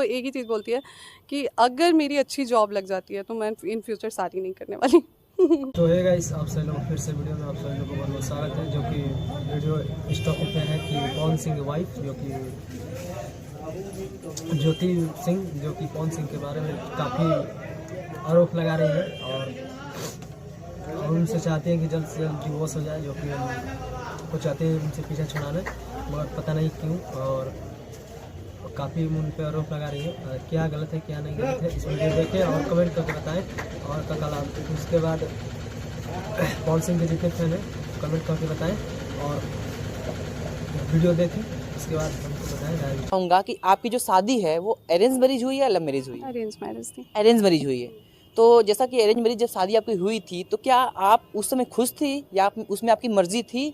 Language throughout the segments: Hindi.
वो एक ही चीज़ बोलती है कि अगर मेरी अच्छी जॉब लग जाती है तो मैं इन फ्यूचर शादी नहीं करने वाली। तो है गाइस, आप सभी लोग फिर से वीडियो में आप सभी लोगों को बहुत बहुत स्वागत है। जो कि वीडियो इस टॉपिक पे है कि पवन सिंह की वाइफ जो कि ज्योति सिंह, जो कि पवन सिंह के बारे में काफ़ी आरोप लगा रही है और उनसे चाहते हैं कि जल्द से जल्द डिवोर्स हो जाए, जो कि हम को चाहते हैं उनसे पीछा छुड़ाना, मगर पता नहीं क्यों। और काफ़ी उन पर आरोप लगा रही है। क्या गलत है क्या नहीं गलत है, इस वीडियो देखें और कमेंट करके बताएं। और कल आप उसके बाद पवन सिंह के जितने फैन हैं कमेंट करके बताएं और वीडियो देखें, उसके बाद हमको बताएं। कहूँगा कि आपकी जो शादी है वो अरेंज मैरिज हुई है या लव मैरिज हुई है? अरेंज मैरिज थी। अरेंज मैरिज हुई है। तो जैसा कि अरेंज मैरिज जब शादी आपकी हुई थी तो क्या आप उस समय खुश थी या उसमें आपकी मर्जी थी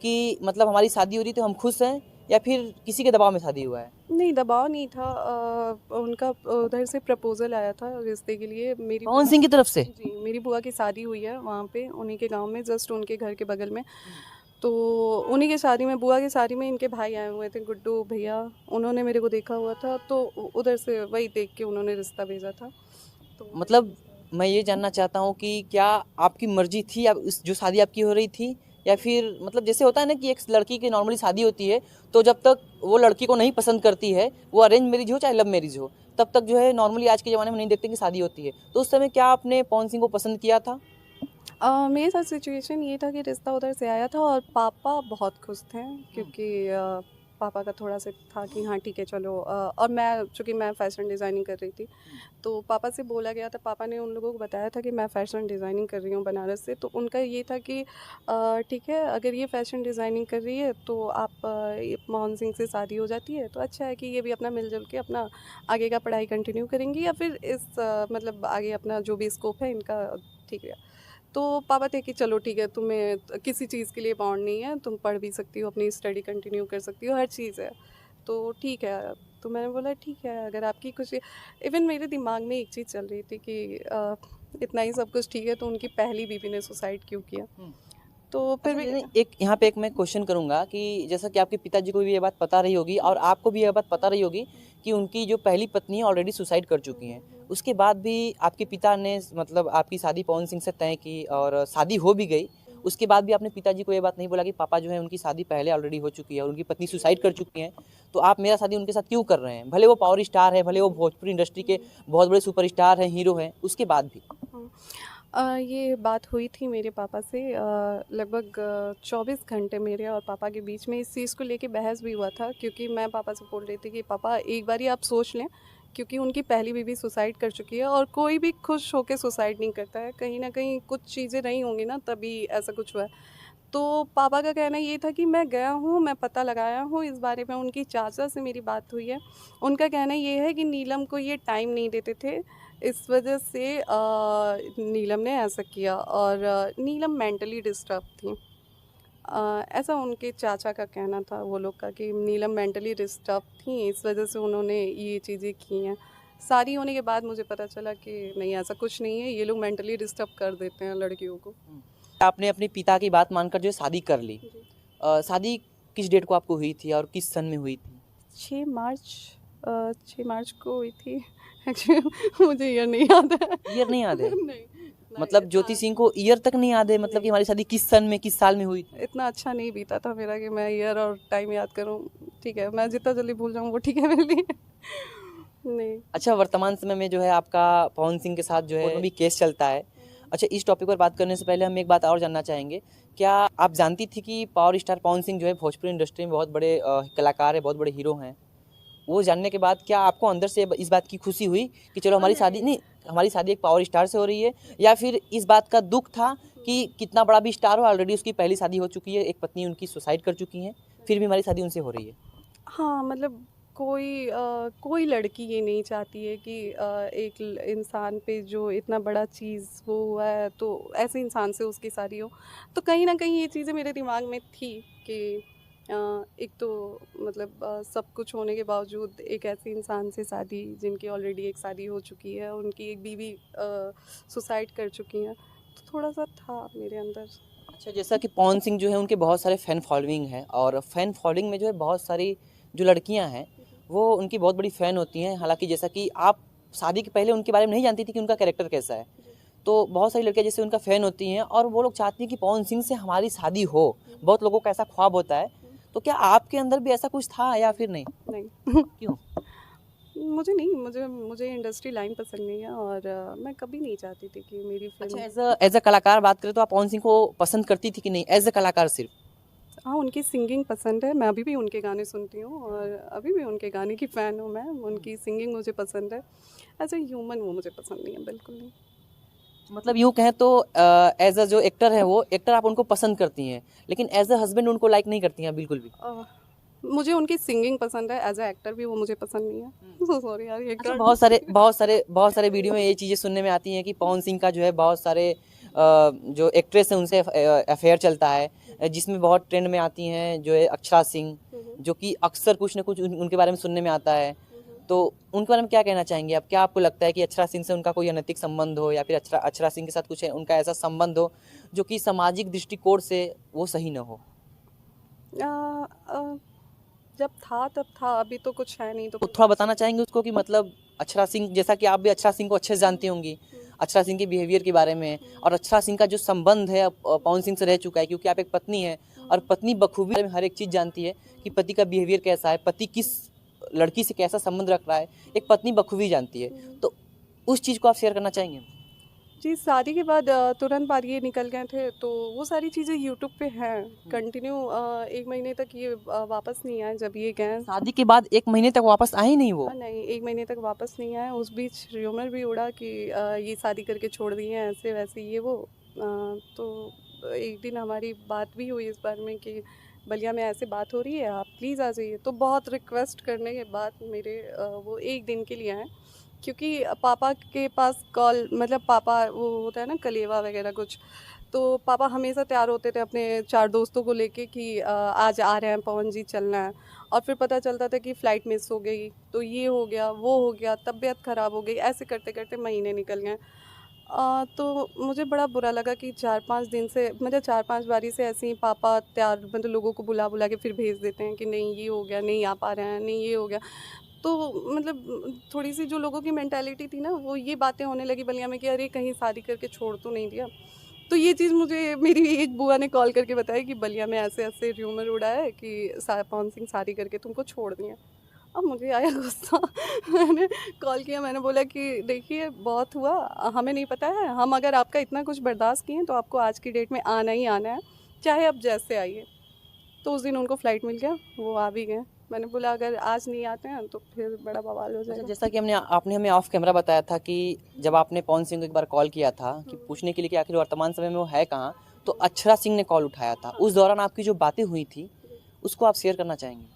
कि मतलब हमारी शादी हो रही तो हम खुश हैं, या फिर किसी के दबाव में शादी हुआ है? नहीं, दबाव नहीं था। उनका उधर से प्रपोजल आया था रिश्ते के लिए। मेरी पवन सिंह की तरफ से? जी, मेरी बुआ की शादी हुई है वहाँ पे उन्हीं के गांव में, जस्ट उनके घर के बगल में। तो उन्हीं की शादी में, बुआ की शादी में इनके भाई आए हुए थे, गुड्डू भैया। उन्होंने मेरे को देखा हुआ था तो उधर से वही देख के उन्होंने रिश्ता भेजा था। तो मतलब मैं ये जानना चाहता हूँ कि क्या आपकी मर्जी थी आप इस जो शादी आपकी हो रही थी, या फिर मतलब जैसे होता है ना कि एक लड़की की नॉर्मली शादी होती है तो जब तक वो लड़की को नहीं पसंद करती है, वो अरेंज मैरिज हो चाहे लव मैरिज हो, तब तक जो है नॉर्मली आज के ज़माने में नहीं देखते कि शादी होती है। तो उस समय क्या आपने पवन सिंह को पसंद किया था? मेरे साथ सिचुएशन ये था कि रिश्ता उधर से आया था और पापा बहुत खुश थे, क्योंकि पापा का थोड़ा सा था कि हाँ ठीक है चलो। और मैं, चूँकि मैं फ़ैशन डिज़ाइनिंग कर रही थी, तो पापा से बोला गया था, पापा ने उन लोगों को बताया था कि मैं फ़ैशन डिज़ाइनिंग कर रही हूँ बनारस से। तो उनका ये था कि ठीक है, अगर ये फ़ैशन डिज़ाइनिंग कर रही है तो आप ये मोहन सिंह से शादी हो जाती है तो अच्छा है कि ये भी अपना मिलजुल के अपना आगे का पढ़ाई कंटिन्यू करेंगी, या फिर इस मतलब आगे अपना जो भी स्कोप है इनका, ठीक है। तो पापा थे कि चलो ठीक है, तुम्हें किसी चीज़ के लिए बाउंड नहीं है, तुम पढ़ भी सकती हो, अपनी स्टडी कंटिन्यू कर सकती हो, हर चीज़ है, तो ठीक है। तो मैंने बोला ठीक है, अगर आपकी खुशी। इवन मेरे दिमाग में एक चीज़ चल रही थी कि इतना ही सब कुछ ठीक है तो उनकी पहली बीवी ने सुसाइड क्यों किया। तो फिर अच्छा, भी नहीं, एक यहाँ पे एक मैं क्वेश्चन करूँगा कि जैसा कि आपके पिताजी को भी ये बात पता रही होगी और आपको भी ये बात पता रही होगी कि उनकी जो पहली पत्नी है ऑलरेडी सुसाइड कर चुकी हैं, उसके बाद भी आपके पिता ने मतलब आपकी शादी पवन सिंह से तय की और शादी हो भी गई, उसके बाद भी आपने पिताजी को ये बात नहीं बोला कि पापा जो है उनकी शादी पहले ऑलरेडी हो चुकी है और उनकी पत्नी सुसाइड कर चुकी हैं, तो आप मेरा शादी उनके साथ क्यों कर रहे हैं? भले वो पावर स्टार है, भले वो भोजपुरी इंडस्ट्री के बहुत बड़े सुपरस्टार हैं, हीरो हैं, उसके बाद भी। ये बात हुई थी मेरे पापा से। लगभग 24 घंटे मेरे और पापा के बीच में इस चीज़ को लेके बहस भी हुआ था, क्योंकि मैं पापा से बोल रही थी कि पापा एक बार ही आप सोच लें, क्योंकि उनकी पहली बीवी सुसाइड कर चुकी है और कोई भी खुश होकर सुसाइड नहीं करता है, कहीं ना कहीं कुछ चीज़ें नहीं होंगी ना तभी ऐसा कुछ हुआ है। तो पापा का कहना ये था कि मैं गया हूँ, मैं पता लगाया हूँ इस बारे में, उनकी चाचा से मेरी बात हुई है। उनका कहना ये है कि नीलम को ये टाइम नहीं देते थे, इस वजह से नीलम ने ऐसा किया, और नीलम मेंटली डिस्टर्ब थी। ऐसा उनके चाचा का कहना था, वो लोग का, कि नीलम मेंटली डिस्टर्ब थी, इस वजह से उन्होंने ये चीज़ें की हैं। शादी होने के बाद मुझे पता चला कि नहीं, ऐसा कुछ नहीं है, ये लोग मेंटली डिस्टर्ब कर देते हैं लड़कियों को। आपने अपने पिता की बात मानकर जो है शादी कर ली। शादी किस डेट को आपको हुई थी और किस सन में हुई थी? 6 मार्च 6 मार्च को हुई थी। एक्चुअली मुझे ईयर नहीं याद है। ईयर नहीं याद है? नहीं, मतलब ज्योति सिंह को ईयर तक नहीं याद है, मतलब कि हमारी शादी किस सन में किस साल में हुई थी? इतना अच्छा नहीं बीता था मेरा कि मैं ईयर और टाइम याद करूं। ठीक है, मैं जितना जल्दी भूल जाऊं वो ठीक है मेरे लिए। नहीं। अच्छा, वर्तमान समय में जो है आपका पवन सिंह के साथ जो है भी केस चलता है। अच्छा, इस टॉपिक पर बात करने से पहले हम एक बात और जानना चाहेंगे, क्या आप जानती थी कि पावर स्टार पवन सिंह जो है भोजपुरी इंडस्ट्री में बहुत बड़े कलाकार हैं, बहुत बड़े हीरो हैं? वो जानने के बाद क्या आपको अंदर से इस बात की खुशी हुई कि चलो हमारी शादी नहीं, हमारी शादी एक पावर स्टार से हो रही है, या फिर इस बात का दुख था कि कितना बड़ा भी स्टार हो, ऑलरेडी उसकी पहली शादी हो चुकी है, एक पत्नी उनकी सुसाइड कर चुकी हैं, फिर भी हमारी शादी उनसे हो रही है? हाँ, मतलब कोई लड़की ये नहीं चाहती है कि एक इंसान पे जो इतना बड़ा चीज़ वो हुआ है तो ऐसे इंसान से उसकी शादी हो। तो कहीं ना कहीं ये चीज़ें मेरे दिमाग में थी कि एक तो मतलब सब कुछ होने के बावजूद एक ऐसे इंसान से शादी, जिनकी ऑलरेडी एक शादी हो चुकी है, उनकी एक बीवी सुसाइड कर चुकी हैं, तो थोड़ा सा था मेरे अंदर। अच्छा, जैसा कि पवन सिंह जो है उनके बहुत सारे फ़ैन फॉलोइंग हैं और फ़ैन फॉलोइंग में जो है बहुत सारी जो लड़कियां हैं वो उनकी बहुत बड़ी फ़ैन होती हैं। हालाँकि जैसा कि आप शादी के पहले उनके बारे में नहीं जानती थी कि उनका कैरेक्टर कैसा है। तो बहुत सारी लड़कियाँ जैसे उनका फ़ैन होती हैं और वो लोग चाहती हैं कि पवन सिंह से हमारी शादी हो। बहुत लोगों का ऐसा ख्वाब होता है। तो क्या आपके अंदर भी ऐसा कुछ था या फिर नहीं? नहीं क्यों? मुझे नहीं, मुझे इंडस्ट्री लाइन पसंद नहीं है और मैं कभी नहीं चाहती थी कि मेरी अच्छा, फिल्म। एज़ अ कलाकार बात करें तो आप पवन सिंह को पसंद करती थी कि नहीं? एज़ अ कलाकार सिर्फ़? हाँ, उनकी सिंगिंग पसंद है, मैं अभी भी उनके गाने सुनती हूँ और अभी भी उनके गाने की फ़ैन हूँ मैं, उनकी सिंगिंग मुझे पसंद है। एज़ अ ह्यूमन वो मुझे पसंद नहीं है, बिल्कुल नहीं। मतलब यूँ कहें तो एज़ अ जो एक्टर है वो एक्टर आप उनको पसंद करती हैं, लेकिन एज़ अ हस्बैंड उनको लाइक नहीं करती हैं बिल्कुल भी? मुझे उनकी सिंगिंग पसंद है, एज़ अ एक्टर भी वो मुझे पसंद नहीं है। सो सॉरी यार, ये अच्छा, कर बहुत सारे वीडियो में ये चीज़ें सुनने में आती हैं कि पवन सिंह का जो है बहुत सारे जो एक्ट्रेस हैं उनसे अफेयर चलता है, जिसमें बहुत ट्रेंड में आती हैं जो है अक्षरा सिंह, जो कि अक्सर कुछ न कुछ उनके बारे में सुनने में आता है। तो उनके बारे में क्या कहना चाहेंगे आप? क्या आपको लगता है कि अक्षरा सिंह से उनका कोई अनैतिक संबंध हो या फिर अक्षरा सिंह के साथ कुछ उनका ऐसा संबंध हो जो कि सामाजिक दृष्टिकोण से वो सही ना हो? अ अ, जब था तब था, अभी तो कुछ है नहीं तो तो थोड़ा बताना चाहेंगे उसको कि मतलब अक्षरा सिंह, जैसा कि आप भी अक्षरा सिंह को अच्छे से जानती होंगी, अक्षरा सिंह के बिहेवियर के बारे में, और अक्षरा सिंह का जो संबंध है पवन सिंह से रह चुका है, क्योंकि आप एक पत्नी हैं और पत्नी बखूबी हर एक चीज़ जानती है कि पति का बिहेवियर कैसा है, पति किस लड़की से कैसा संबंध रख रहा है, एक पत्नी बखूबी जानती है। तो उस चीज़ को आप शेयर करना चाहेंगे? जी, शादी के बाद तुरंत बाद ये निकल गए थे, तो वो सारी चीज़ें यूट्यूब पे हैं कंटिन्यू। 1 महीने तक ये वापस नहीं आए जब ये गए। शादी के बाद 1 महीने तक वापस आए ही नहीं वो? नहीं, 1 महीने तक वापस नहीं आए। उस बीच र्यूमर भी उड़ा कि ये शादी करके छोड़ दिए हैं, ऐसे-वैसे ये वो। तो एक दिन हमारी बात भी हुई इस बारे में कि बलिया में ऐसे बात हो रही है, आप प्लीज़ आ जाइए। तो बहुत रिक्वेस्ट करने के बाद मेरे वो 1 दिन के लिए आए, क्योंकि पापा के पास कॉल, मतलब पापा वो होता है ना कलेवा वगैरह कुछ, तो पापा हमेशा तैयार होते थे अपने 4 दोस्तों को लेके कि आज आ रहे हैं पवन जी, चलना है। और फिर पता चलता था कि फ़्लाइट मिस हो गई, तो ये हो गया, वो हो गया, तबीयत ख़राब हो गई, ऐसे करते-करते महीने निकल गए। तो मुझे बड़ा बुरा लगा कि 4-5 दिन से, मतलब 4-5 बारी से ऐसे ही पापा तैयार, मतलब लोगों को बुला-बुला के फिर भेज देते हैं कि नहीं ये हो गया, नहीं आ पा रहे हैं, नहीं ये हो गया। तो मतलब थोड़ी-सी जो लोगों की मेंटालिटी थी ना, वो ये बातें होने लगी बलिया में कि अरे कहीं शादी करके छोड़ तो नहीं दिया। तो ये चीज़ मुझे मेरी एक बुआ ने कॉल करके बताई कि बलिया में ऐसे-ऐसे र्यूमर उड़ा है कि पवन सिंह शादी करके तुमको छोड़ दिए। अब मुझे आया गुस्सा। मैंने कॉल किया, मैंने बोला कि देखिए बहुत हुआ, हमें नहीं पता है, हम अगर आपका इतना कुछ बर्दाश्त किए तो आपको आज की डेट में आना ही आना है, चाहे आप जैसे आइए। तो उस दिन उनको फ़्लाइट मिल गया, वो आ भी गए। मैंने बोला अगर आज नहीं आते हैं तो फिर बड़ा बवाल हो अच्छा, जाएगा। जैसा कि आपने हमें ऑफ कैमरा बताया था कि जब आपने पवन सिंह को एक बार कॉल किया था कि पूछने के लिए कि आखिर वर्तमान समय में वो है कहाँ, तो अक्षरा सिंह ने कॉल उठाया था। उस दौरान आपकी जो बातें हुई थी उसको आप शेयर करना चाहेंगे?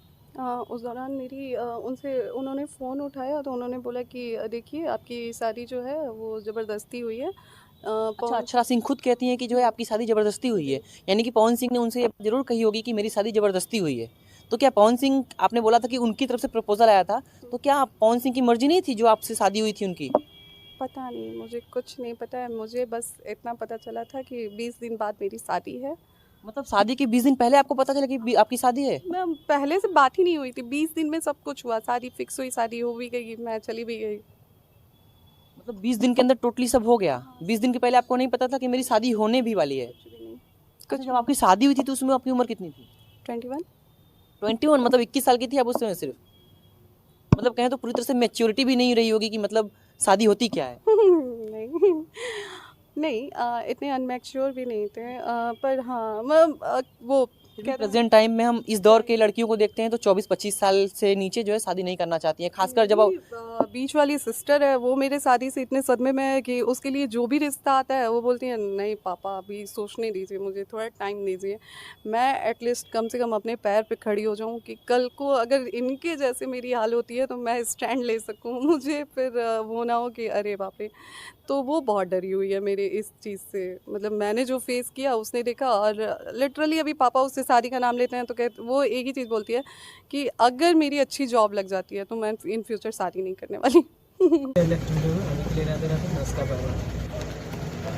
उस दौरान मेरी उनसे, उन्होंने फ़ोन उठाया तो उन्होंने बोला कि देखिए आपकी शादी जो है वो ज़बरदस्ती हुई है। अच्छा, अक्षरा सिंह खुद कहती हैं कि जो है आपकी शादी ज़बरदस्ती हुई है, यानी कि पवन सिंह ने उनसे ये बात ज़रूर कही होगी कि मेरी शादी ज़बरदस्ती हुई है। तो क्या पवन सिंह, आपने बोला था कि उनकी तरफ से प्रपोज़ल आया था, तो क्या पवन सिंह की मर्ज़ी नहीं थी जो आपसे शादी हुई थी उनकी? पता नहीं, मुझे कुछ नहीं पता है, मुझे बस इतना पता चला था कि 20 दिन बाद मेरी शादी है। मतलब शादी के 20 दिन पहले आपको पता चला कि आपकी शादी है? मैं पहले से बात ही नहीं हुई थी, 20 दिन में सब कुछ हुआ, शादी फिक्स हुई, शादी हो भी गई, मैं चली भी गई। मतलब 20 दिन के अंदर टोटली सब हो गया? 20 दिन के पहले आपको नहीं पता था कि मेरी शादी होने भी वाली है? कुछ भी नहीं। अच्छा, जब आपकी शादी हुई थी तो उसमें आपकी उम्र कितनी थी? 21। 21, मतलब 21 साल की थी आप उस समय सिर्फ? मतलब कहें तो पूरी तरह से मैच्योरिटी भी नहीं रही होगी कि मतलब शादी होती क्या है? नहीं, नहीं, इतने अनमैच्योर भी नहीं थे, पर हाँ वो कहते हैं प्रेजेंट टाइम में हम इस दौर के लड़कियों को देखते हैं तो 24-25 साल से नीचे जो है शादी नहीं करना चाहती हैं, खासकर जब मेरी, बीच वाली सिस्टर है, वो मेरे शादी से इतने सदमे में है कि उसके लिए जो भी रिश्ता आता है वो बोलती है नहीं पापा अभी सोचने दीजिए, मुझे थोड़ा टाइम दीजिए, मैं एटलीस्ट कम से कम अपने पैर पे खड़ी हो जाऊं कि कल को अगर इनके जैसे मेरी हाल होती है तो मैं स्टैंड ले सकूं, मुझे फिर वो ना हो कि अरे बाप रे। तो वो बहुत डरी हुई है मेरे इस चीज़ से, मतलब मैंने जो फेस किया उसने देखा। और लिटरली अभी पापा उससे शादी का नाम लेते हैं तो वो एक ही चीज़ बोलती है कि अगर मेरी अच्छी जॉब लग जाती है तो मैं इन फ्यूचर शादी नहीं करने वाली। इलेक्ट्रिक जो है अभी के लिए रहते रहते 10 का पैसा